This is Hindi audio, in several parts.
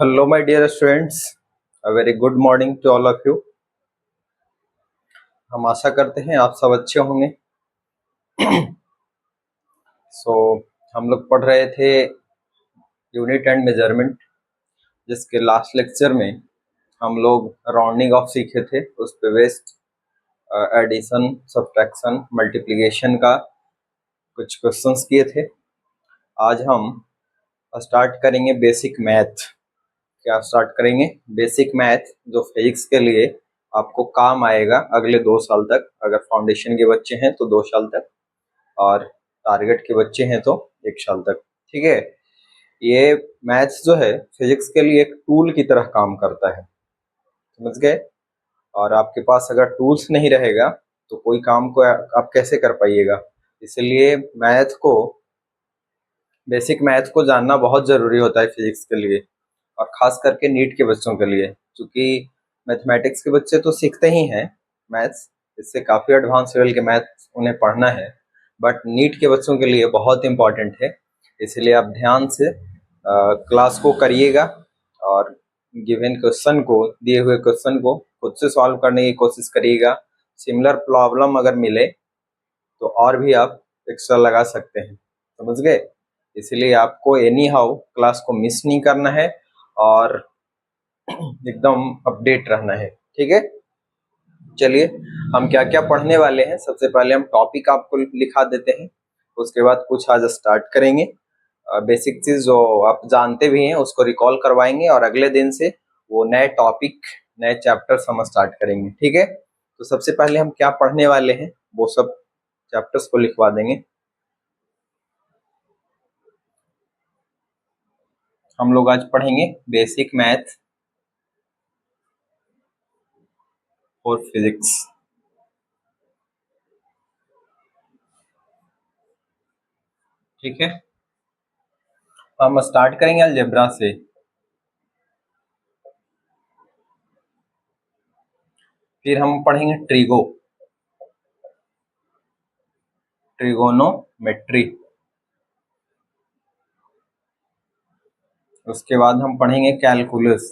Hello, my dear students. A very good morning to all of you. हम आशा करते हैं आप सब अच्छे होंगे। हम लोग पढ़ रहे थे यूनिट एंड मेजरमेंट, जिसके लास्ट लेक्चर में हम लोग राउंडिंग ऑफ सीखे थे। उस पे बेस्ड एडिशन, सब्ट्रैक्शन, मल्टीप्लिकेशन का कुछ क्वेश्चंस किए थे। आज हम स्टार्ट करेंगे बेसिक मैथ। क्या स्टार्ट करेंगे? बेसिक मैथ, जो फिजिक्स के लिए आपको काम आएगा अगले 2 साल तक। अगर फाउंडेशन के बच्चे हैं तो 2 साल तक, और टारगेट के बच्चे हैं तो 1 साल तक। ठीक है, ये मैथ्स जो है फिजिक्स के लिए एक टूल की तरह काम करता है, समझ गए? और आपके पास अगर टूल्स नहीं रहेगा तो कोई काम को आप कैसे कर पाइएगा। इसलिए मैथ को, बेसिक मैथ को जानना बहुत ज़रूरी होता है फिजिक्स के लिए, और ख़ास करके नीट के बच्चों के लिए। क्योंकि मैथमेटिक्स के बच्चे तो सीखते ही हैं मैथ्स, इससे काफ़ी एडवांस लेवल के मैथ्स उन्हें पढ़ना है, बट नीट के बच्चों के लिए बहुत इम्पॉर्टेंट है। इसलिए आप ध्यान से क्लास को करिएगा और गिवन क्वेश्चन को, दिए हुए क्वेश्चन को खुद से सॉल्व करने की कोशिश करिएगा। सिमिलर प्रॉब्लम अगर मिले तो और भी आप एक्स्ट्रा लगा सकते हैं, समझ गए? इसलिए आपको एनी हाउ क्लास को मिस नहीं करना है और एकदम अपडेट रहना है। ठीक है, चलिए हम क्या क्या पढ़ने वाले हैं। सबसे पहले हम टॉपिक आपको लिखा देते हैं, उसके बाद कुछ आज स्टार्ट करेंगे। बेसिक चीज जो आप जानते भी हैं उसको रिकॉल करवाएंगे, और अगले दिन से वो नए टॉपिक, नए चैप्टर्स हम स्टार्ट करेंगे। ठीक है, तो सबसे पहले हम क्या पढ़ने वाले हैं वो सब चैप्टर्स को लिखवा देंगे। हम लोग आज पढ़ेंगे बेसिक मैथ और फिजिक्स। ठीक है, हम स्टार्ट करेंगे अलजेब्रा से। फिर हम पढ़ेंगे ट्रिगोनोमेट्री। उसके बाद हम पढ़ेंगे कैलकुलस।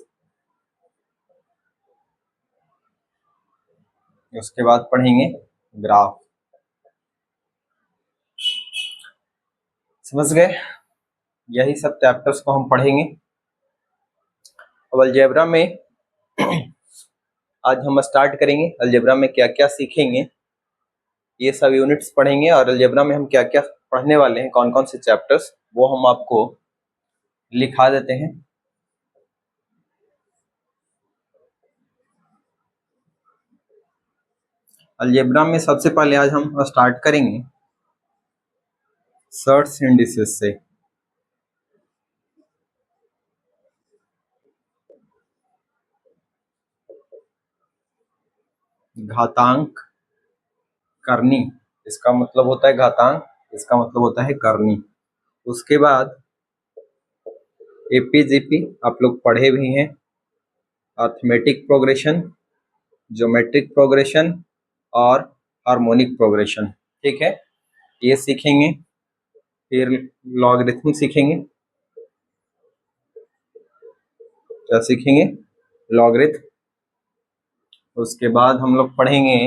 उसके बाद पढ़ेंगे ग्राफ। समझ गए? यही सब चैप्टर्स को हम पढ़ेंगे। अब अलजेब्रा में आज हम स्टार्ट करेंगे। अलजेब्रा में क्या क्या सीखेंगे ये सब यूनिट्स पढ़ेंगे, और अलजेब्रा में हम क्या क्या पढ़ने वाले हैं, कौन कौन से चैप्टर्स, वो हम आपको लिखा देते हैं। अलजेब्रा में सबसे पहले आज हम स्टार्ट करेंगे सर्च इंडिसेस से। घातांक करनी, इसका मतलब होता है घातांक, इसका मतलब होता है करनी। उसके बाद एपीजीपी आप लोग पढ़े भी हैं, अर्थमेटिक प्रोग्रेशन, ज्योमेट्रिक प्रोग्रेशन और हार्मोनिक प्रोग्रेशन। ठीक है, ये सीखेंगे। फिर लॉगरिथम सीखेंगे। क्या सीखेंगे? लॉगरिथम। उसके बाद हम लोग पढ़ेंगे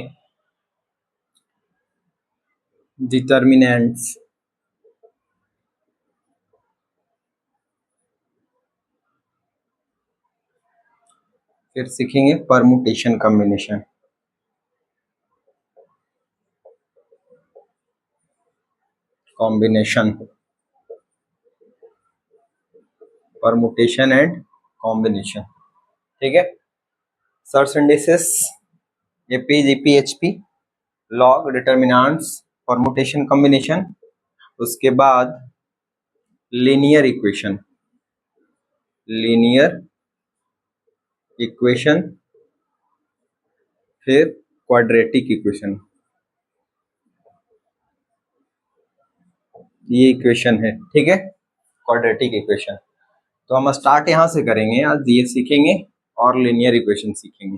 डिटर्मिनेंट्स। फिर सीखेंगे permutation combination. Permutation and combination. ठीक है, search indices, AP, GP, HP, log, determinants, permutation combination. उसके बाद लीनियर इक्वेशन, फिर क्वाड्रेटिक इक्वेशन। ये इक्वेशन है, ठीक है, क्वाड्रेटिक इक्वेशन। तो हम स्टार्ट यहाँ से करेंगे। आज ये सीखेंगे और लीनियर इक्वेशन सीखेंगे।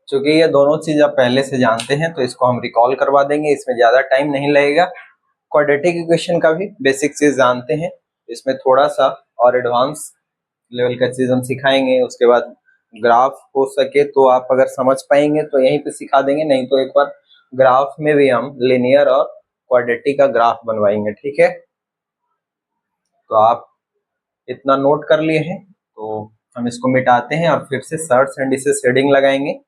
क्योंकि ये दोनों चीज आप पहले से जानते हैं तो इसको हम रिकॉल करवा देंगे, इसमें ज्यादा टाइम नहीं लगेगा। क्वाड्रेटिक इक्वेशन का भी बेसिक चीज जानते हैं, इसमें थोड़ा सा और एडवांस लेवल का चीज हम सिखाएंगे। उसके बाद ग्राफ हो सके तो आप अगर समझ पाएंगे तो यहीं पे सिखा देंगे, नहीं तो एक बार ग्राफ में भी हम लिनियर और क्वाड्रेटिक का ग्राफ बनवाएंगे, ठीक है। तो आप इतना नोट कर लिए हैं, तो हम इसको मिटाते हैं और फिर से सर्च एंड इसे शेडिंग लगाएंगे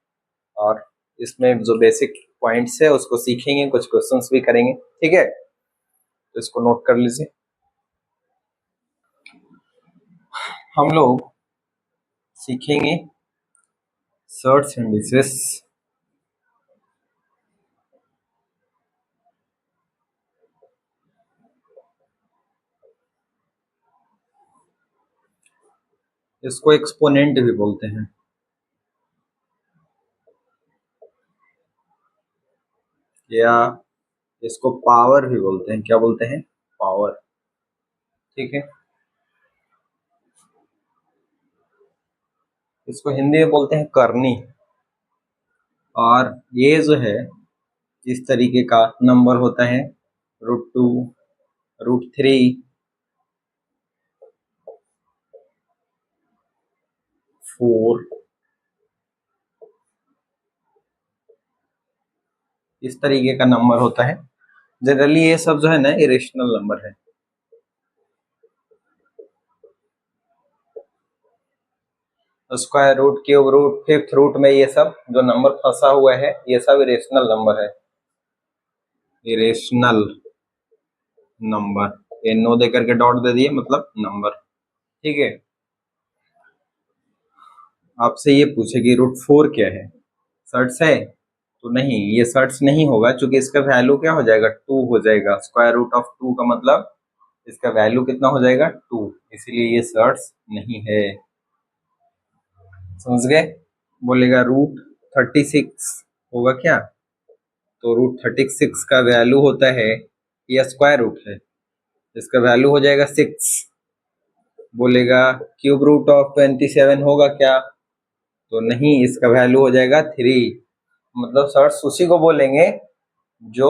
और इसमें जो बेसिक पॉइंट्स है उसको सीखेंगे, कुछ क्वेश्चंस भी करेंगे, ठीक है। तो इसको नोट कर लीजिए। हम लोग सीखेंगे सर्च इंडिसेस, इसको एक्सपोनेंट भी बोलते हैं या इसको पावर भी बोलते हैं। क्या बोलते हैं? पावर, ठीक है। इसको हिंदी में बोलते हैं करनी। और ये जो है इस तरीके का नंबर होता है, √2, √3, 4, इस तरीके का नंबर होता है। जनरली ये सब जो है ना इरेशनल नंबर है। Square root, cube root, fifth root में ये सब जो नंबर फंसा हुआ है ये सब इरेशनल नंबर है। इरेशनल नंबर, ये नो दे करके डॉट दे दिए, मतलब नंबर, ठीक है। आपसे ये पूछे कि √4 क्या है, सर्च है? तो नहीं, ये सर्च नहीं होगा, क्योंकि इसका वैल्यू क्या हो जाएगा? 2 हो जाएगा। स्क्वायर रूट ऑफ 2 का मतलब इसका वैल्यू कितना हो जाएगा? 2, इसीलिए ये सर्च नहीं है। समझ गए? बोलेगा √36 होगा क्या? तो √36 का वैल्यू होता है, ये स्क्वायर रूट है, इसका वैल्यू हो जाएगा 6। बोलेगा क्यूब रूट ऑफ 27 होगा क्या? तो नहीं, इसका वैल्यू हो जाएगा 3। मतलब सर्च उसी को बोलेंगे जो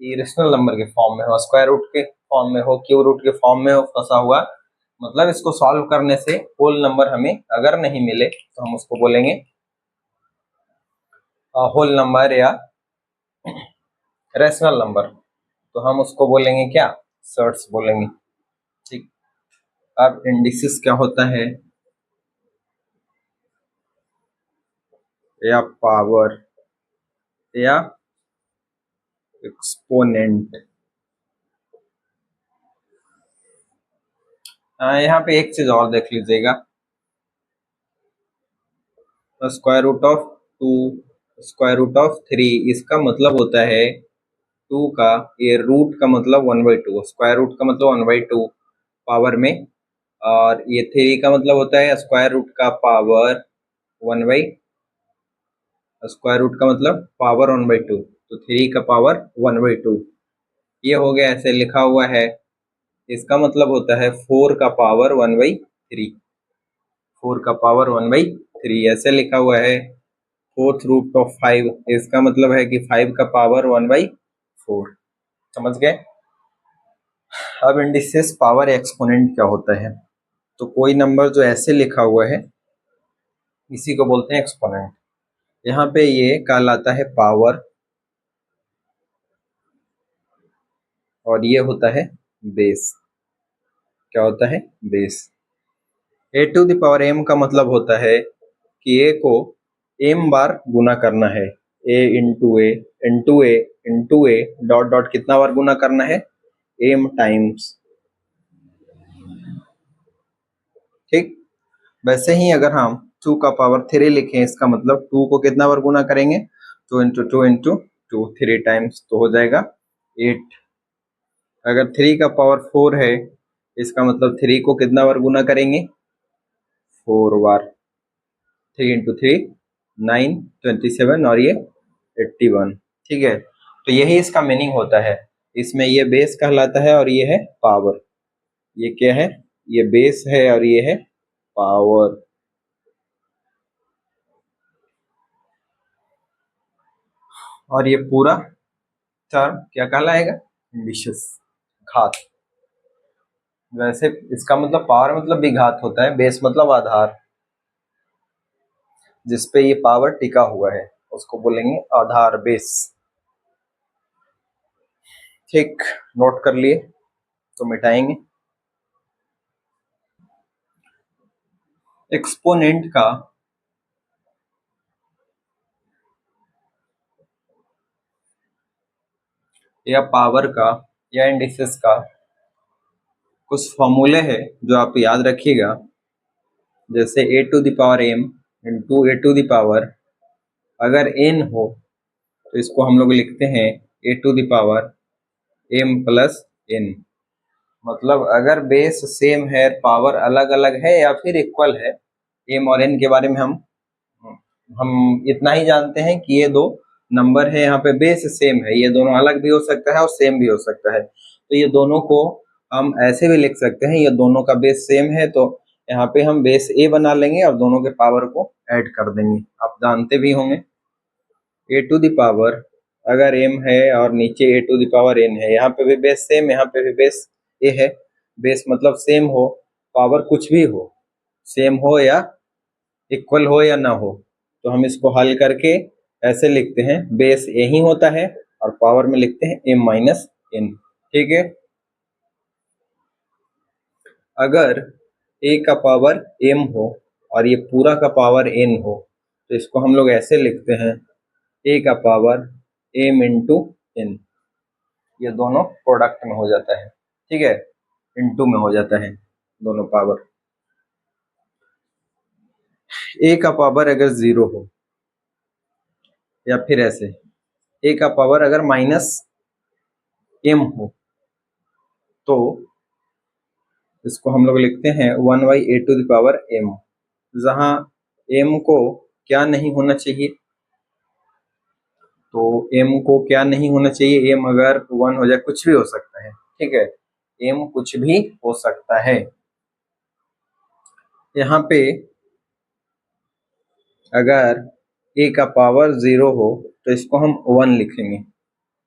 इरेशनल नंबर के फॉर्म में हो, स्क्वायर रूट के फॉर्म में हो, क्यूब रूट के फॉर्म में हो फंसा हुआ। मतलब इसको सॉल्व करने से होल नंबर हमें अगर नहीं मिले तो हम उसको बोलेंगे होल नंबर या रेशनल नंबर, तो हम उसको बोलेंगे क्या? सर्च बोलेंगे, ठीक। अब इंडिसेस क्या होता है? या पावर या एक्सपोनेंट। यहाँ पे एक चीज और देख लीजिएगा, square root of 2, square root of 3, इसका मतलब होता है 2 का, ये रूट का मतलब 1/2, स्क्वायर रूट का मतलब 1/2 पावर में, और ये 3 का मतलब होता है स्क्वायर रूट का पावर 1/, स्क्वायर रूट का मतलब पावर 1/2, तो 3 का पावर 1/2। ये हो गया, ऐसे लिखा हुआ है। इसका मतलब होता है 4 का पावर 1/3, 4 का पावर 1/3 ऐसे लिखा हुआ है। फोर्थ रूट ऑफ 5, इसका मतलब है कि 5 का पावर 1/4। समझ गए? अब इंडिसेस पावर एक्सपोनेंट क्या होता है? तो कोई नंबर जो ऐसे लिखा हुआ है इसी को बोलते हैं एक्सपोनेंट। यहाँ पे ये कहलाता है पावर और ये होता है बेस। क्या होता है? बेस। a⁴m का मतलब होता है कि a को m बार गुना करना है, a into A into A into A dot dot कितना बार गुना करना है? m टाइम्स, ठीक। वैसे ही अगर हम 2 का पावर 3 लिखें, इसका मतलब 2 को कितना बार गुना करेंगे? 2 इंटू 2 इंटू 2, 3 टाइम्स, तो हो जाएगा 8। अगर 3 का पावर 4 है, इसका मतलब 3 को कितना बार गुना करेंगे? 4 बार। 3 इंटू 3 9, 27 और ये 81, ठीक है। तो यही इसका मीनिंग होता है। इसमें ये बेस कहलाता है और ये है पावर। ये क्या है? ये बेस है और ये है पावर। और ये पूरा टर्म क्या कहलाएगा? इंडिसेस, घात। वैसे इसका मतलब पावर मतलब विघात होता है, बेस मतलब आधार, जिसपे ये पावर टिका हुआ है उसको बोलेंगे आधार, बेस। ठीक, नोट कर लिए तो मिटाएंगे। एक्सपोनेंट का या पावर का या इंडिसेस का कुछ फॉर्मूले है जो आप याद रखिएगा, जैसे a to the power m into a to the power, अगर n हो तो इसको हम लोग लिखते हैं a to the power m plus n। मतलब अगर बेस सेम है, पावर अलग अलग है या फिर इक्वल है, m और n के बारे में हम इतना ही जानते हैं कि ये दो नंबर है, यहाँ पे बेस सेम है, ये दोनों अलग भी हो सकता है और सेम भी हो सकता है। तो ये दोनों को हम ऐसे भी लिख सकते हैं, ये दोनों का बेस सेम है तो यहाँ पे हम बेस a बना लेंगे और दोनों के पावर को ऐड कर देंगे। आप जानते भी होंगे a टू द पावर अगर m है और नीचे a to the power n है, यहाँ पे भी बेस सेम, यहाँ पे भी बेस a है। बेस मतलब सेम हो, पावर कुछ भी हो, सेम हो या इक्वल हो या ना हो, तो हम इसको हल करके ऐसे लिखते हैं, बेस यही होता है और पावर में लिखते हैं m माइनस n। ठीक है, अगर a का पावर m हो और ये पूरा का पावर n हो तो इसको हम लोग ऐसे लिखते हैं a का पावर m इंटू n। ये दोनों प्रोडक्ट में हो जाता है, ठीक है, इंटू में हो जाता है दोनों पावर। a का पावर अगर 0 हो या फिर ऐसे a का पावर अगर माइनस m हो तो इसको हम लोग लिखते हैं 1/a to the power m, जहां m को क्या नहीं होना चाहिए, तो m को क्या नहीं होना चाहिए, m अगर 1 हो जाए, कुछ भी हो सकता है, ठीक है, m कुछ भी हो सकता है। यहाँ पे अगर a का पावर 0 हो तो इसको हम 1 लिखेंगे,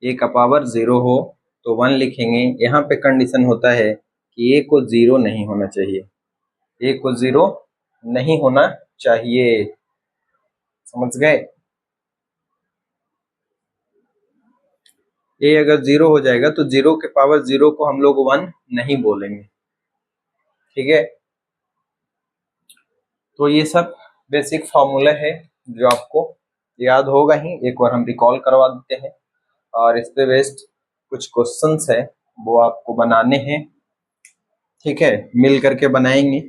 a का पावर 0 हो तो 1 लिखेंगे। यहाँ पे कंडीशन होता है कि a को 0 नहीं होना चाहिए, a को 0 नहीं होना चाहिए, समझ गए। a अगर 0 हो जाएगा तो 0 के पावर 0 को हम लोग 1 नहीं बोलेंगे, ठीक है। तो ये सब बेसिक फॉर्मूला है जो आपको याद होगा ही, एक बार हम रिकॉल करवा देते हैं और इस पे बेस्ड कुछ क्वेश्चंस है वो आपको बनाने हैं, ठीक है, मिल करके बनाएंगे।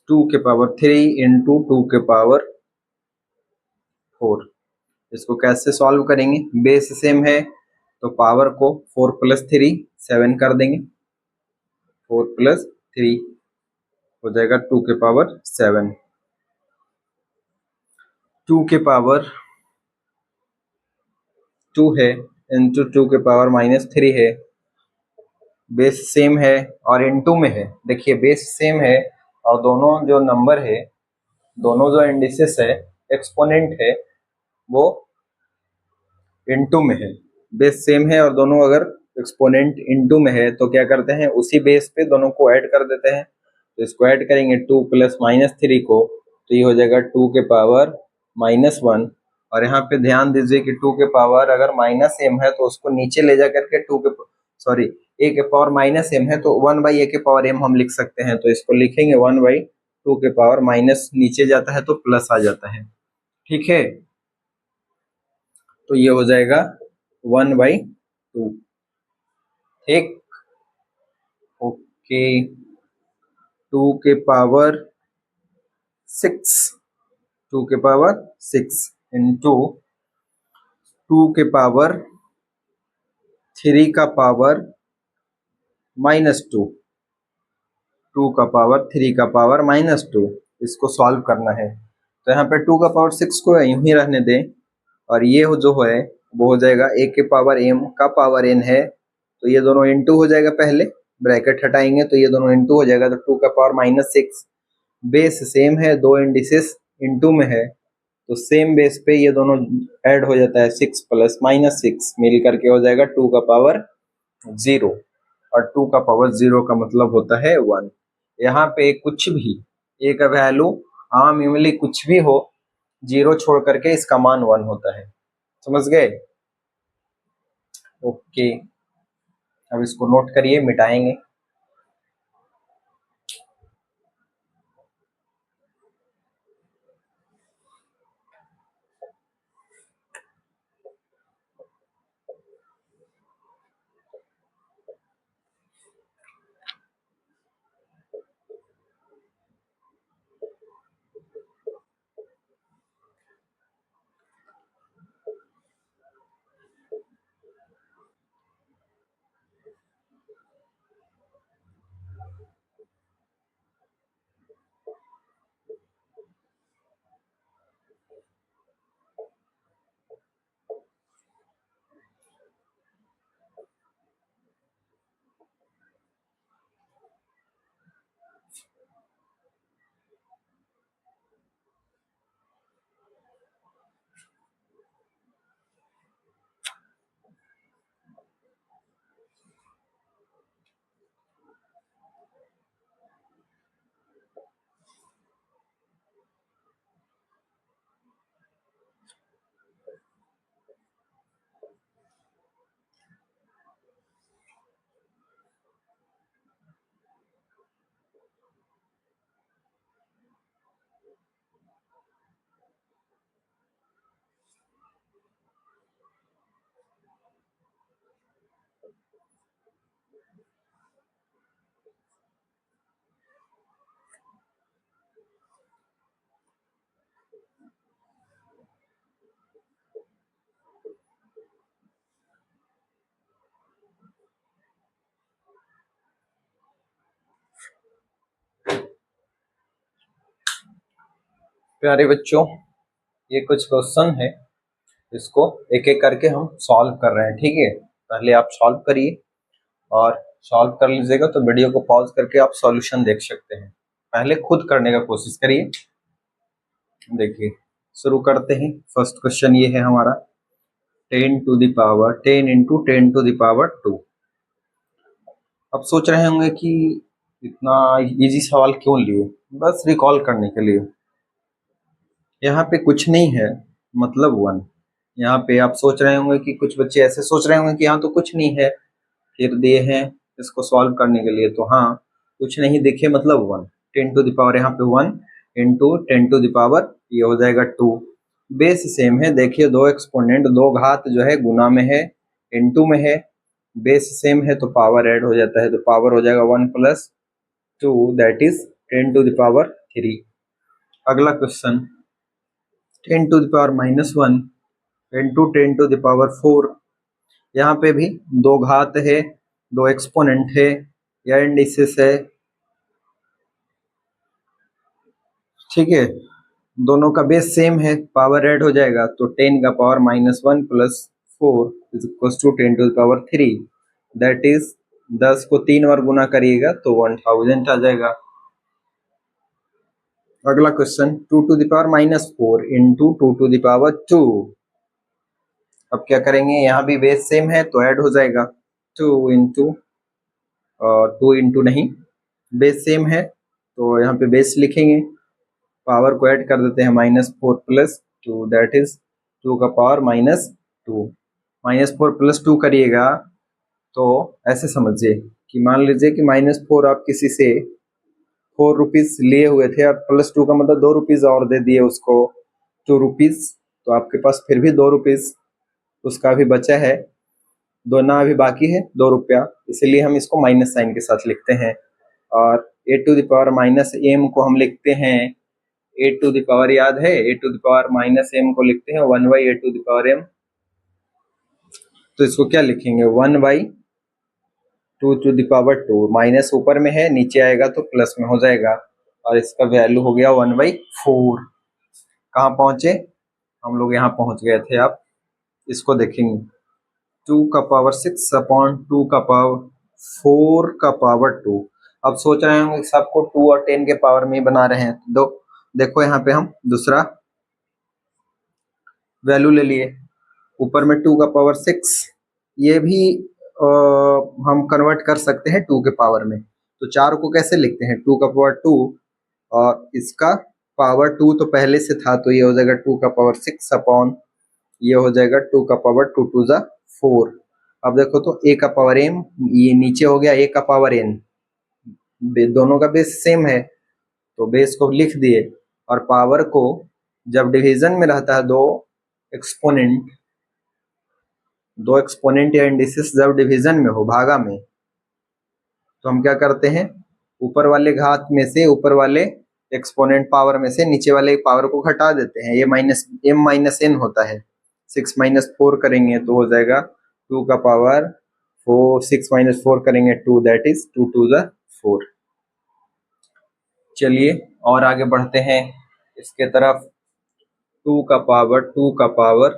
टू के पावर 3 इंटू 2 के पावर 4, इसको कैसे सॉल्व करेंगे, बेस सेम है तो पावर को 4 प्लस 3 7 कर देंगे, 4 प्लस 3 हो जाएगा 2 के पावर 7, 2 के पावर 2 है इंटू 2 के पावर माइनस 3 है, बेस सेम है और इनटू में है। देखिए बेस सेम है और दोनों जो नंबर है, दोनों जो इंडिसेस है, एक्सपोनेंट है, वो इनटू में है। बेस सेम है और दोनों अगर एक्सपोनेंट इनटू में है तो क्या करते हैं, उसी बेस पे दोनों को ऐड कर देते हैं। तो इसको ऐड करेंगे 2 प्लस माइनस 3 को, तो ये हो जाएगा 2 के पावर माइनस 1। और यहाँ पे ध्यान दीजिए कि 2 के पावर अगर माइनस m है तो उसको नीचे ले जा करके a के पावर माइनस m है तो 1/a के पावर m हम लिख सकते हैं, तो इसको लिखेंगे 1/2 के पावर माइनस, नीचे जाता है तो प्लस आ जाता है, ठीक है। तो ये हो जाएगा 1/2, ठीक, ओके। 2 के पावर 6, 2 के पावर 6 इंटू 2 के पावर 3 का पावर -2, 2 का पावर 3 का पावर -2, इसको सॉल्व करना है। तो यहाँ पे 2 का पावर 6 को यूं ही रहने दें और ये जो है वो हो जाएगा a के पावर m का पावर n है, तो ये दोनों इंटू हो जाएगा, पहले ब्रैकेट हटाएंगे तो ये दोनों इंटू हो जाएगा, तो 2 का पावर -6, बेस सेम है, दो इंडिसेस इंटू में है तो सेम बेस पे ये दोनों ऐड हो जाता है, 6 प्लस माइनस 6 मिल करके हो जाएगा 2 का पावर 0, और 2 का पावर 0 का मतलब होता है 1। यहाँ पे कुछ भी ए का वैल्यू आम इमली कुछ भी हो, 0 छोड़ करके इसका मान 1 होता है। समझ गए? ओके, अब इसको नोट करिए, मिटाएंगे। प्यारे बच्चों, ये कुछ क्वेश्चन है, इसको एक एक करके हम सॉल्व कर रहे हैं, ठीक है? पहले आप सॉल्व करिए, और सॉल्व कर लीजिएगा तो वीडियो को पॉज करके आप सॉल्यूशन देख सकते हैं। पहले खुद करने का कोशिश करिए। देखिए, शुरू करते हैं। फर्स्ट क्वेश्चन ये है हमारा, 10 to the power 10 into 10 to the power 2। अब सोच रहे होंगे कि इतना इजी सवाल क्यों लिए? बस रिकॉल करने के लिए। यहाँ पे कुछ नहीं है, मतलब 1। यहाँ पे आप सोच रहे होंगे कि कुछ बच्चे ऐसे सोच रहे होंगे कि यहाँ तो कुछ नहीं है, फिर दिए हैं इसको सॉल्व करने के लिए, तो हाँ कुछ नहीं दिखे मतलब 1। 10 टू द पावर यहाँ पे 1 इंटू 10 टू द पावर ये हो जाएगा 2। बेस सेम है, देखिए दो एक्सपोनेंट, दो घात जो है गुना में है, इनटू में है, बेस सेम है तो पावर ऐड हो जाता है, तो पावर हो जाएगा 1 plus 2 that is 10 to the power 3। अगला question, 10 to the power minus 1 into 10 to the power 4। यहाँ पे भी दो घात है, दो एक्सपोनेंट है या इंडिसेस है, ठीक है? दोनों का बेस सेम है, पावर ऐड हो जाएगा, तो 10 का power minus 1 plus 4 is equal to 10 to the power 3, that is 10 को 3 बार गुना करिएगा तो 1000 आ जाएगा। अगला question, 2 to the power minus 4 into 2 to the power 2। अब क्या करेंगे, यहाँ भी बेस सेम है तो ऐड हो जाएगा, 2 इंटू 2 इंटू नहीं, बेस सेम है तो यहाँ पे बेस लिखेंगे, पावर को ऐड कर देते हैं, -4 प्लस 2 दैट इज 2 का पावर -2। -4 प्लस 2 करिएगा तो ऐसे समझिए कि मान लीजिए कि -4 आप किसी से 4 रुपीज लिए हुए थे और प्लस 2 का मतलब 2 रुपीज और दे दिए उसको 2 रुपीज, तो आपके पास फिर भी 2 रुपीज उसका भी बचा है, दो ना अभी बाकी है 2 रुपया, इसलिए हम इसको माइनस साइन के साथ लिखते हैं। और a to the power minus m को हम लिखते हैं, ए टू द पावर याद है, a to the power minus m को लिखते हैं 1 by a to the power m, तो इसको क्या लिखेंगे 1 by 2 to the power 2, minus ऊपर में है नीचे आएगा तो प्लस में हो जाएगा, और इसका वैल्यू हो गया 1 बाई 4। कहाँ पहुंचे हम लोग? यहाँ पहुंच गए थे। आप इसको देखेंगे, 2 का पावर 6 अपॉन 2 का पावर 4 का पावर 2। अब सोच रहे होंगे सबको 2 और 10 के पावर में ही बना रहे हैं, देखो यहाँ पे हम दूसरा वैल्यू ले लिए, ऊपर में 2 का पावर 6, ये भी हम कन्वर्ट कर सकते हैं 2 के पावर में। तो 4 को कैसे लिखते हैं, 2 का पावर 2 और इसका पावर 2 तो पहले से था, तो ये हो जाएगा 2 का पावर 6 अपॉन ये हो जाएगा 2 का पावर 2 2 जा 4। अब देखो तो a का पावर m, ये नीचे हो गया a का पावर n, दोनों का बेस सेम है तो बेस को लिख दिए, और पावर को जब डिवीजन में रहता है दो एक्सपोनेंट या इंडिसेस जब डिवीजन में हो, भागा में, तो हम क्या करते हैं, ऊपर वाले घात में से, ऊपर वाले एक्सपोनेंट पावर में से नीचे वाले पावर को घटा देते हैं, ये m माइनस n होता है। 6 माइनस 4 करेंगे तो हो जाएगा 2 का पावर 4, 6 माइनस 4 करेंगे 2, दैट इज 2 2 जा 4। चलिए और आगे बढ़ते हैं इसके तरफ, 2 का पावर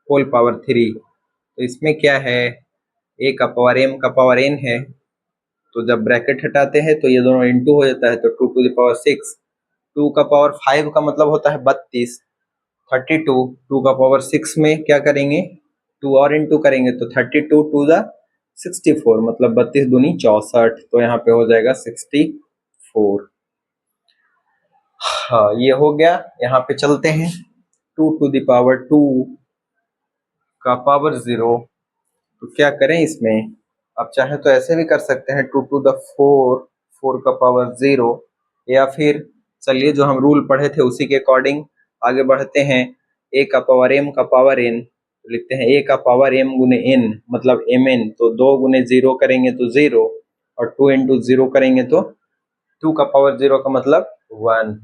होल पावर 3, तो इसमें क्या है, a का पावर m का पावर n है, तो जब ब्रैकेट हटाते हैं तो ये दोनों इनटू हो जाता है, तो 2 टू द पावर 6, 2 का पावर 5 का मतलब होता है 32, 32, 2 का पावर 6 में क्या करेंगे, 2 और इनटू करेंगे तो 32 2 जा 64, मतलब 32 दूनी 64, तो यहाँ पे हो जाएगा 64। हाँ ये हो गया। यहाँ पे चलते हैं 2 टू द पावर 2 का पावर 0, तो क्या करें इसमें, आप चाहे तो ऐसे भी कर सकते हैं 2 टू द 4 का पावर 0, या फिर चलिए जो हम रूल पढ़े थे उसी के अकॉर्डिंग आगे बढ़ते हैं, a का पावर m का पावर n, तो लिखते हैं a का पावर m गुने n मतलब mn, तो 2 गुने 0 करेंगे तो 0, और 2 इंटू 0 करेंगे तो 2 का पावर 0 का मतलब 1।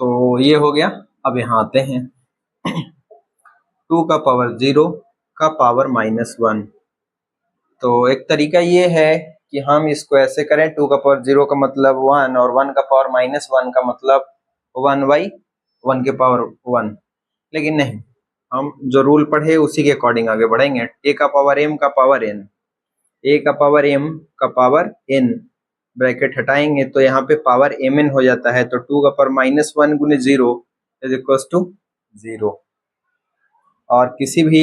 तो ये हो गया। अब यहाँ आते हैं 2 का पावर 0 का पावर -1, तो एक तरीका ये है कि हम इसको ऐसे करें, 2 का पावर 0 का मतलब 1 और 1 का पावर -1 का मतलब 1/1 के पावर 1, लेकिन नहीं, हम जो रूल पढ़े उसी के अकॉर्डिंग आगे बढ़ेंगे। a का पावर m का पावर n, a का पावर m का पावर n, ब्रैकेट हटाएंगे तो यहाँ पे पावर mn हो जाता है, तो 2 का पावर -1 गुने 0 इज इक्वल टू 0, और किसी भी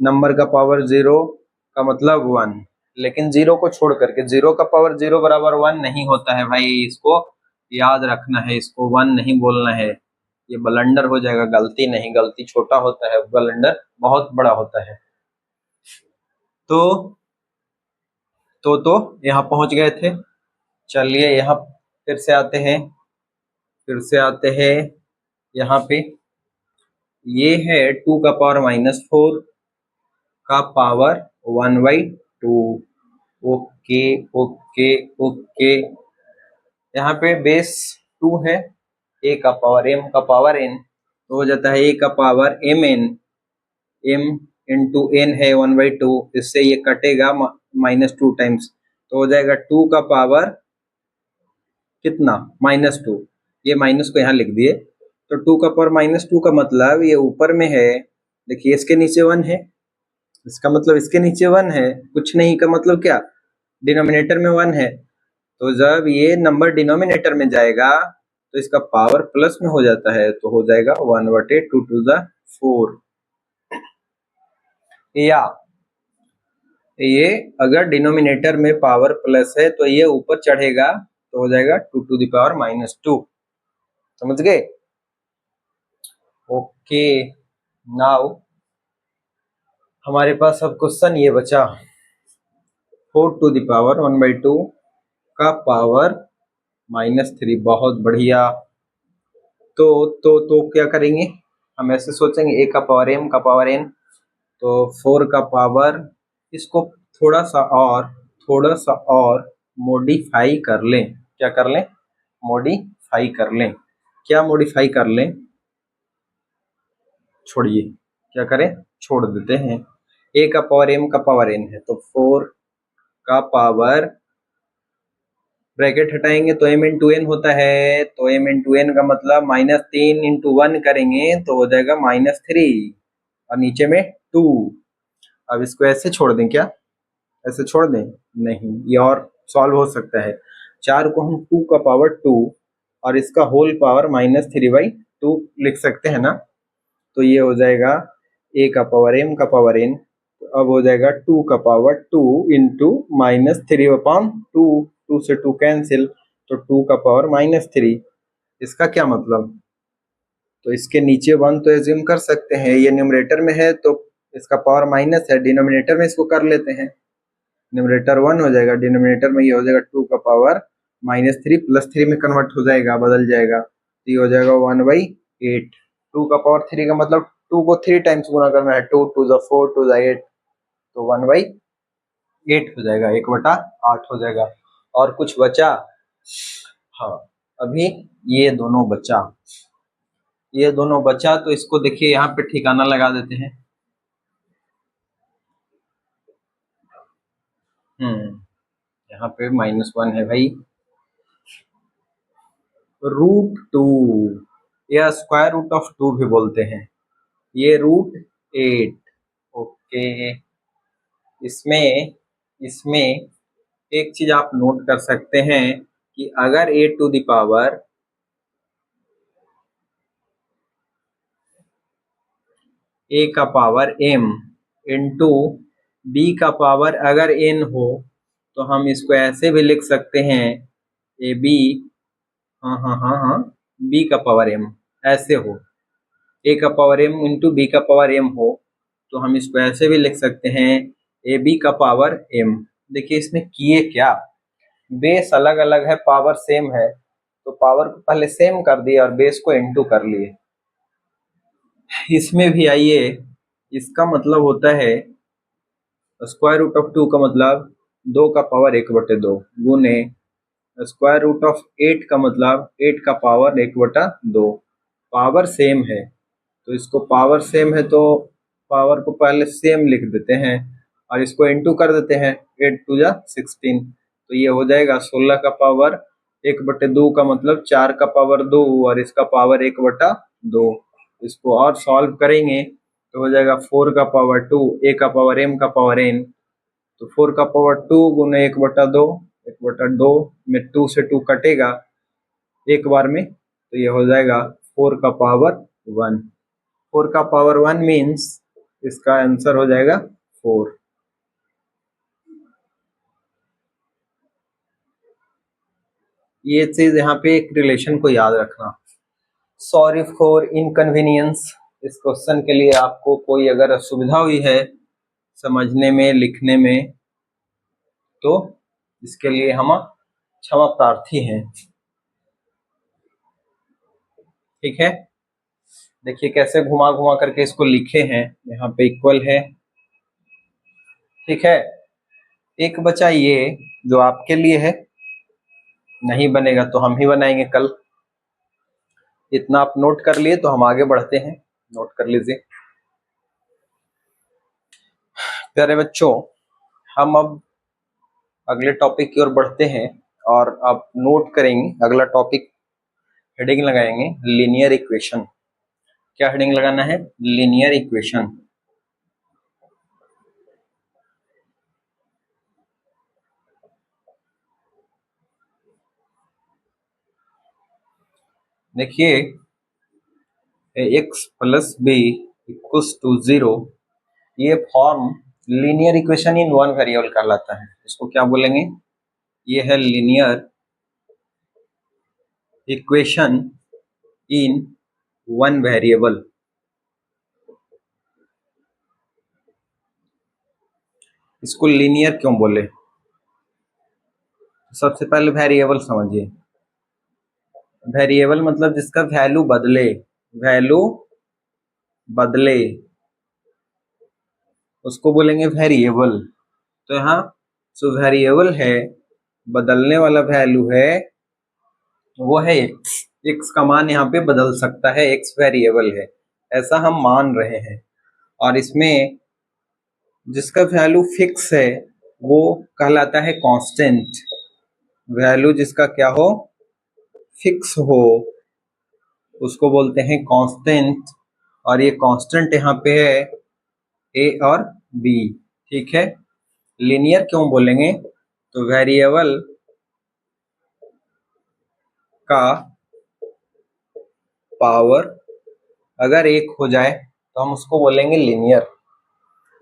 नंबर का पावर 0 का मतलब 1, लेकिन 0 को छोड़ करके 0 का पावर 0 बराबर 1 नहीं होता है भाई, इसको याद रखना है, इसको 1 नहीं बोलना है, ये ब्लंडर हो जाएगा, गलती नहीं, गलती छोटा होता है, ब्लंडर बहुत बड़ा होता है। तो यहाँ पहुंच गए थे। चलिए यहाँ फिर से आते हैं यहाँ पे, ये है 2 का पावर -4 का पावर 1/2, ओके ओके ओके, यहाँ पे बेस 2 है, a का पावर m का पावर n, तो हो जाता है a का power mn, m into n है 1/2, इससे ये कटेगा -2 टाइम्स, तो हो जाएगा 2 का पावर कितना -2, ये माइनस को यहाँ लिख दिए, तो 2 का पावर -2 का मतलब ये ऊपर में है, देखिए इसके नीचे 1 है, इसका मतलब इसके नीचे 1 है, कुछ नहीं का मतलब क्या, डिनोमिनेटर में 1 है, तो जब ये नंबर डिनोमिनेटर में जाएगा तो इसका पावर प्लस में हो जाता है, तो हो जाएगा 1/2 2 जा 4, या ये अगर डिनोमिनेटर में पावर प्लस है तो ये ऊपर चढ़ेगा तो हो जाएगा 2 टू द पावर -2, समझ गए। ओके, नाउ हमारे पास अब क्वेश्चन ये बचा 4 टू द पावर 1/2 का पावर -3, बहुत बढ़िया। तो क्या करेंगे, हम ऐसे सोचेंगे a का पावर m का पावर n, तो 4 का पावर, इसको थोड़ा सा और मॉडिफाई कर लें, क्या कर लें, मॉडिफाई कर लें, क्या मॉडिफाई कर लें, छोड़िए, क्या करें, छोड़ देते हैं, a का पावर m का पावर n है, तो 4 का पावर, ब्रैकेट हटाएंगे तो m इंटू n होता है, तो m इंटू n का मतलब -3 इंटू 1 करेंगे तो हो जाएगा -3, और नीचे में 2, अब इसको ऐसे छोड़ दें, क्या ऐसे छोड़ दें, नहीं, ये और सॉल्व हो सकता है, 4 को हम 2 का पावर 2 और इसका होल पावर -3/2 लिख सकते हैं ना, तो ये हो जाएगा a का पावर m का पावर n, तो अब हो जाएगा 2 का पावर 2 इंटू -3/2, 2 से 2 कैंसिल, तो 2 का पावर -3। इसका क्या मतलब, तो इसके नीचे 1 तो एज्यूम कर सकते हैं, ये न्यूमरेटर में है तो इसका पावर माइनस है, डिनोमिनेटर में इसको कर लेते हैं, न्यूमरेटर 1 हो जाएगा, डिनोमिनेटर में ये हो जाएगा 2 का पावर -3 +3 में कन्वर्ट हो जाएगा, बदल जाएगा, तो ये हो जाएगा 1/8। 2 का पावर 3 का मतलब 2 को 3 टाइम्स गुना करना है, 2 2 ज़ा 4 2 ज़ा 8, तो 1/8 हो जाएगा, 1/8 हो जाएगा। और कुछ बचा, हाँ अभी ये दोनों बचा, ये दोनों बचा, तो इसको देखिए यहाँ पे ठिकाना लगा देते हैं। यहाँ पे -1 है भाई, √2 या स्क्वायर रूट ऑफ 2 भी बोलते हैं, ये √8। ओके, इसमें इसमें एक चीज आप नोट कर सकते हैं कि अगर a to the power a का पावर m इंटू b का पावर अगर n हो, तो हम इसको ऐसे भी लिख सकते हैं ए बी, हाँ b का पावर m, ऐसे हो, a का पावर m इंटू b का पावर m हो, तो हम इसको ऐसे भी लिख सकते हैं ए बी का पावर m। देखिए इसमें किए क्या, बेस अलग अलग है, पावर सेम है, तो पावर को पहले सेम कर दिए और बेस को इनटू कर लिए। इसमें भी आइए, इसका मतलब होता है स्क्वायर रूट ऑफ 2 का मतलब 2 का पावर 1/2 गुने स्क्वायर रूट ऑफ 8 का मतलब 8 का पावर 1/2। पावर सेम है, तो इसको पावर सेम है तो पावर को पहले सेम लिख देते हैं और इसको इनटू कर देते हैं, 8 2 जा 16, तो ये हो जाएगा 16 का पावर 1/2 का मतलब 4 का पावर 2 और इसका पावर 1/2। इसको और सॉल्व करेंगे तो हो जाएगा 4 का पावर 2, a का पावर m का पावर n, तो 4 का पावर 2 गुने 1/2, 1/2 में 2 से 2 कटेगा एक बार में, तो ये हो जाएगा 4 का पावर 1। 4 का पावर 1 मीन्स इसका आंसर हो जाएगा 4। ये चीज यहाँ पे एक रिलेशन को याद रखना। सॉरी फॉर इनकन्वीनियंस, इस क्वेश्चन के लिए आपको कोई अगर असुविधा हुई है समझने में लिखने में तो इसके लिए हम क्षमा प्रार्थी हैं, ठीक है। देखिए कैसे घुमा घुमा करके इसको लिखे हैं, यहाँ पे इक्वल है, ठीक है। एक बचा ये जो आपके लिए है, नहीं बनेगा तो हम ही बनाएंगे कल। इतना आप नोट कर लिए तो हम आगे बढ़ते हैं, नोट कर लीजिए प्यारे बच्चों। हम अब अगले टॉपिक की ओर बढ़ते हैं और अब नोट करेंगे अगला टॉपिक, हेडिंग लगाएंगे लीनियर इक्वेशन। क्या हेडिंग लगाना है, लीनियर इक्वेशन। देखिए x plus B equals to 0, ये form linear equation in one variable कहलाता है। इसको क्या बोलेंगे, ये है linear equation in one variable. इसको लीनियर क्यों बोले, सबसे पहले वेरिएबल समझिए। वेरिएबल मतलब जिसका वैल्यू बदले, वैल्यू बदले उसको बोलेंगे वेरिएबल। तो यहाँ जो वेरिएबल है, बदलने वाला वैल्यू है, वो है x। x का मान यहाँ पे बदल सकता है, x वेरिएबल है, ऐसा हम मान रहे हैं। और इसमें जिसका वैल्यू फिक्स है वो कहलाता है कांस्टेंट। वैल्यू जिसका क्या हो, फिक्स हो, उसको बोलते हैं कांस्टेंट। और ये कांस्टेंट यहाँ पे है a और b, ठीक है। लीनियर क्यों बोलेंगे, तो वेरिएबल का पावर अगर एक हो जाए तो हम उसको बोलेंगे लीनियर।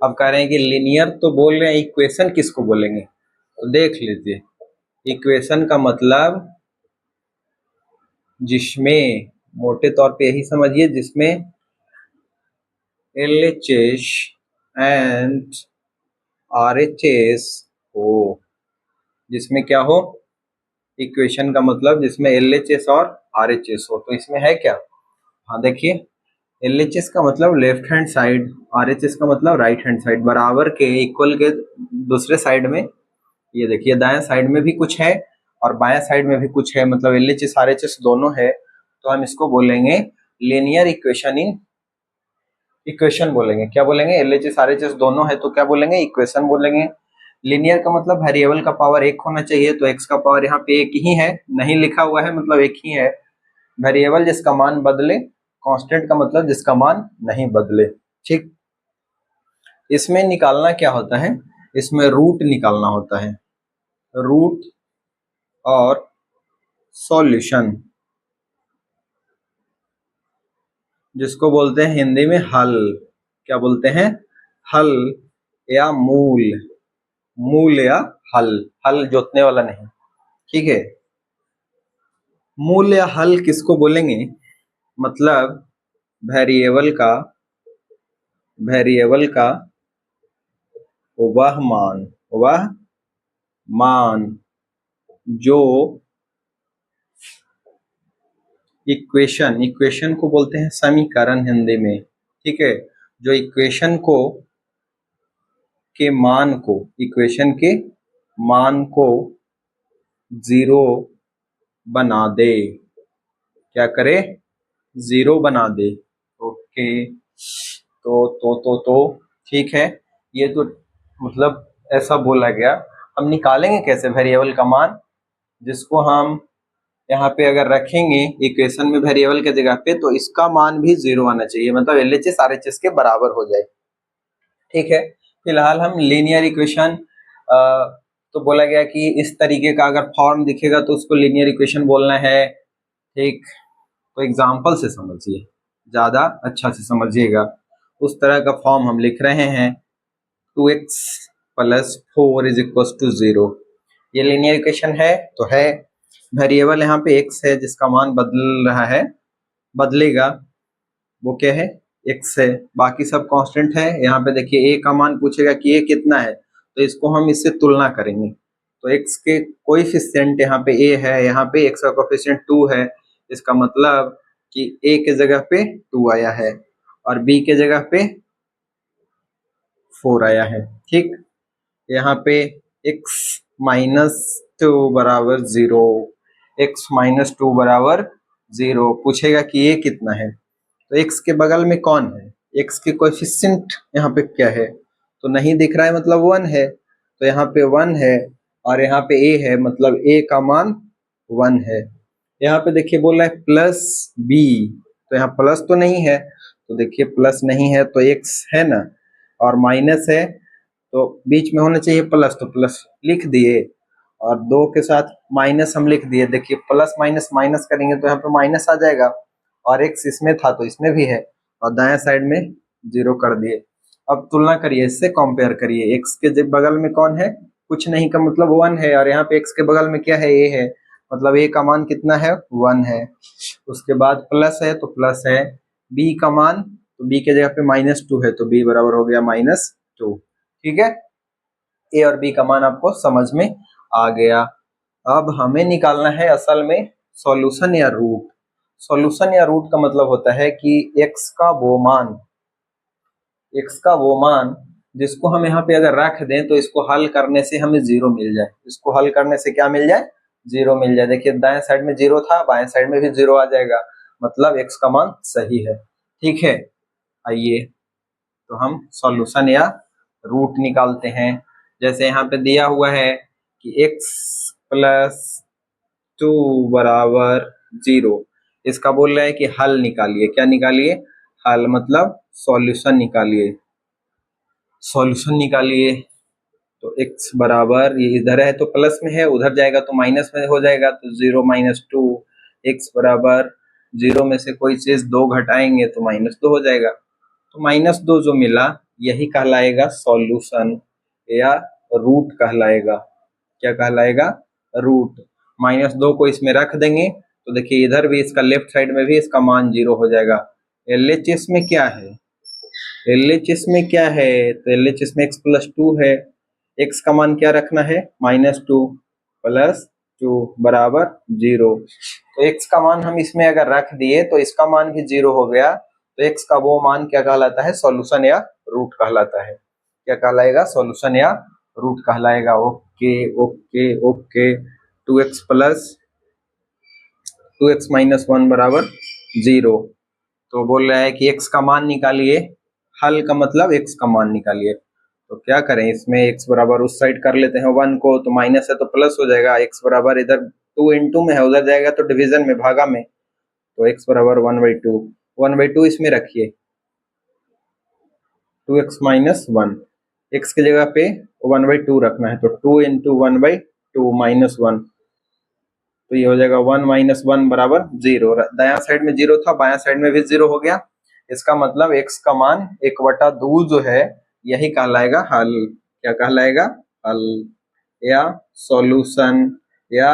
अब कह रहे हैं कि लीनियर तो बोल रहे हैं, इक्वेशन किसको बोलेंगे? तो देख लीजिए, इक्वेशन का मतलब जिसमें, मोटे तौर पे यही समझिए, जिसमें LHS एंड RHS हो। जिसमें क्या हो? इक्वेशन का मतलब जिसमें LHS और RHS हो। तो इसमें है क्या? हाँ देखिए, LHS का मतलब लेफ्ट हैंड साइड, RHS का मतलब राइट हैंड साइड, बराबर के, इक्वल के दूसरे साइड में, ये देखिए दाएं साइड में भी कुछ है और बाएं साइड में भी कुछ है, मतलब LHS RHS दोनों है। तो हम इसको बोलेंगे लीनियर इक्वेशन इन इक्वेशन बोलेंगे। क्या बोलेंगे? LHS RHS दोनों है तो क्या बोलेंगे? इक्वेशन बोलेंगे। लीनियर का मतलब वेरिएबल का पावर एक होना चाहिए, तो x का पावर यहाँ पे एक ही है, नहीं लिखा हुआ है मतलब एक ही है। वेरिएबल जिसका मान बदले, कांस्टेंट का मतलब जिसका मान नहीं बदले। ठीक, इसमें निकालना क्या होता है? इसमें रूट निकालना होता है, रूट और सॉल्यूशन, जिसको बोलते हैं हिंदी में हल। क्या बोलते हैं? हल या मूल, मूल या हल, हल जोतने वाला नहीं, ठीक है। मूल या हल किसको बोलेंगे? मतलब वेरिएबल का, वेरिएबल का वह मान, वह मान जो इक्वेशन, इक्वेशन को बोलते हैं समीकरण हिंदी में, ठीक है। जो इक्वेशन को के मान को, इक्वेशन के मान को जीरो बना दे। क्या करे? जीरो बना दे। ओके, तो ठीक है। ये तो मतलब ऐसा बोला गया। हम निकालेंगे कैसे वेरिएबल का मान? जिसको हम यहाँ पे अगर रखेंगे इक्वेशन में वेरिएबल के जगह पे, तो इसका मान भी जीरो आना चाहिए, मतलब LHS RHS के बराबर हो जाए, ठीक है। फिलहाल हम लीनियर इक्वेशन, तो बोला गया कि इस तरीके का अगर फॉर्म दिखेगा तो उसको लीनियर इक्वेशन बोलना है, ठीक। तो एग्जाम्पल से समझिए, ज्यादा अच्छा से समझिएगा। उस तरह का फॉर्म हम लिख रहे हैं, 2x + 4 = 0। ये लीनियर इक्वेशन है तो है। वेरिएबल यहाँ पे x है जिसका मान बदल रहा है, बदलेगा, वो क्या है? x है। बाकी सब कांस्टेंट है। यहाँ पे देखिए a का मान पूछेगा कि a कितना है, तो इसको हम इससे तुलना करेंगे। तो x के कोएफिशिएंट यहाँ पे a है, यहाँ पे x का कोएफिशिएंट 2 है। इसका मतलब कि a के जगह पे 2 आया है और b के जगह पे 4 आया है, ठीक। यहाँ पे x - 2 = 0, x - 2 = 0 पूछेगा कि ये कितना है। तो x के बगल में कौन है? x के कोएफिशिएंट यहाँ पे क्या है? तो नहीं दिख रहा है, मतलब 1 है। तो यहाँ पे 1 है और यहाँ पे a है, मतलब a का मान 1 है। यहाँ पे देखिए बोल रहा है +b, तो यहाँ प्लस तो नहीं है, तो देखिए प्लस नहीं है तो x है ना, और माइनस है तो बीच में होना चाहिए प्लस, तो प्लस लिख दिए और 2 के साथ माइनस हम लिख दिए। देखिए प्लस माइनस माइनस करेंगे तो यहाँ पे माइनस आ जाएगा, और x इसमें था तो इसमें भी है, और दाएं साइड में 0 कर दिए। अब तुलना करिए, इससे कंपेयर करिए। x के बगल में कौन है? कुछ नहीं का मतलब 1 है, और यहाँ पे x के बगल में क्या है? a है, मतलब a का मान कितना है? 1 है। उसके बाद प्लस है तो प्लस है, b का मान, तो b के जगह पे -2 है, तो b बराबर हो गया -2, ठीक है। ए और बी का मान आपको समझ में आ गया। अब हमें निकालना है असल में सॉल्यूशन या रूट। सॉल्यूशन या रूट का मतलब होता है कि x का वो मान, x का वो मान जिसको हम यहाँ पे अगर रख दें तो इसको हल करने से हमें 0 मिल जाए। इसको हल करने से क्या मिल जाए? 0 मिल जाए। देखिए दाएं साइड में 0 था, बाएं साइड में भी 0 आ जाएगा, मतलब x का मान सही है, ठीक है। आइए तो हम सॉल्यूशन या रूट निकालते हैं। जैसे यहाँ पे दिया हुआ है कि x + 2 = 0, इसका बोल रहा है कि हल निकालिए। क्या निकालिए? हल, मतलब सॉल्यूशन निकालिए, सॉल्यूशन निकालिए। तो x बराबर, ये इधर है तो प्लस में है, उधर जाएगा तो माइनस में हो जाएगा, तो 0 - 2, x = जीरो में से कोई चीज 2 घटाएंगे तो -2 हो जाएगा। तो -2 जो मिला यही कहलाएगा सॉल्यूशन या रूट कहलाएगा। क्या कहलाएगा? रूट। -2 को इसमें रख देंगे तो देखिए इधर भी इसका लेफ्ट साइड में भी इसका मान 0 हो जाएगा। LHS में क्या है? LHS में क्या है? तो LHS में x + 2 है। x का मान क्या रखना है? -2 + 2 बराबर 0। तो x का मान हम इसमें अगर रख दिए तो इसका मान भी 0 हो गया। तो x का वो मान क्या कहलाता है? सॉल्यूशन या रूट कहलाता है। क्या कहलाएगा? सॉल्यूशन या रूट कहलाएगा। Okay okay okay. 2x - 1 बराबर 0। तो बोल रहा है कि x का मान निकालिए। हल का मतलब x का मान निकालिए। तो क्या करें, इसमें x बराबर उस साइड कर लेते हैं 1 को, तो माइनस है तो प्लस हो जाएगा। x बराबर इधर 2 × में है, उधर जाएगा तो डिवीजन में, भागा में। तो x बराबर 1/2। 1/2 इसमें रखिए, 2x - 1। x की जगह पे 1/2 रखना है, तो 2 × 1/2 -1। तो ये हो जाएगा 1 - 1 बराबर 0। दायां साइड में 0 था, बायां साइड में भी 0 हो गया। इसका मतलब x का मान 1/2 जो है यही कहलाएगा हल। क्या कहलाएगा? हल या सॉल्यूशन या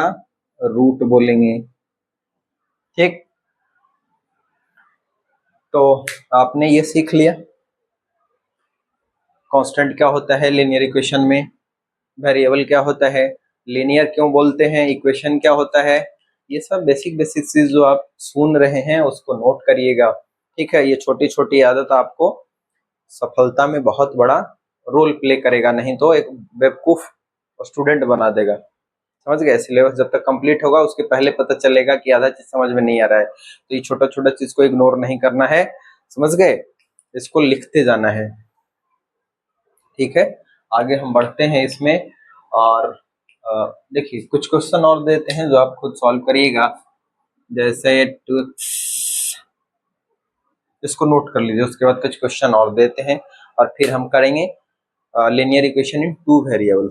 रूट बोलेंगे। ठीक, तो आपने ये सीख लिया कांस्टेंट क्या होता है लीनियर इक्वेशन में, वेरिएबल क्या होता है, लीनियर क्यों बोलते हैं, इक्वेशन क्या होता है। ये सब बेसिक बेसिक चीज जो आप सुन रहे हैं उसको नोट करिएगा। ठीक है, ये छोटी छोटी आदत आपको सफलता में बहुत बड़ा रोल प्ले करेगा, नहीं तो एक बेवकूफ स्टूडेंट बना देगा। समझ गए? सिलेबस जब तक कंप्लीट होगा उसके पहले पता चलेगा कि आधा चीज समझ में नहीं आ रहा है। तो ये छोटा छोटा चीज को इग्नोर नहीं करना है, समझ गए? इसको लिखते जाना है। ठीक है, आगे हम बढ़ते हैं इसमें। और देखिए कुछ क्वेश्चन और देते हैं जो आप खुद सॉल्व करिएगा। जैसे इसको नोट कर लीजिए, उसके बाद कुछ क्वेश्चन और देते हैं और फिर हम करेंगे लीनियर इक्वेशन इन 2 वेरिएबल।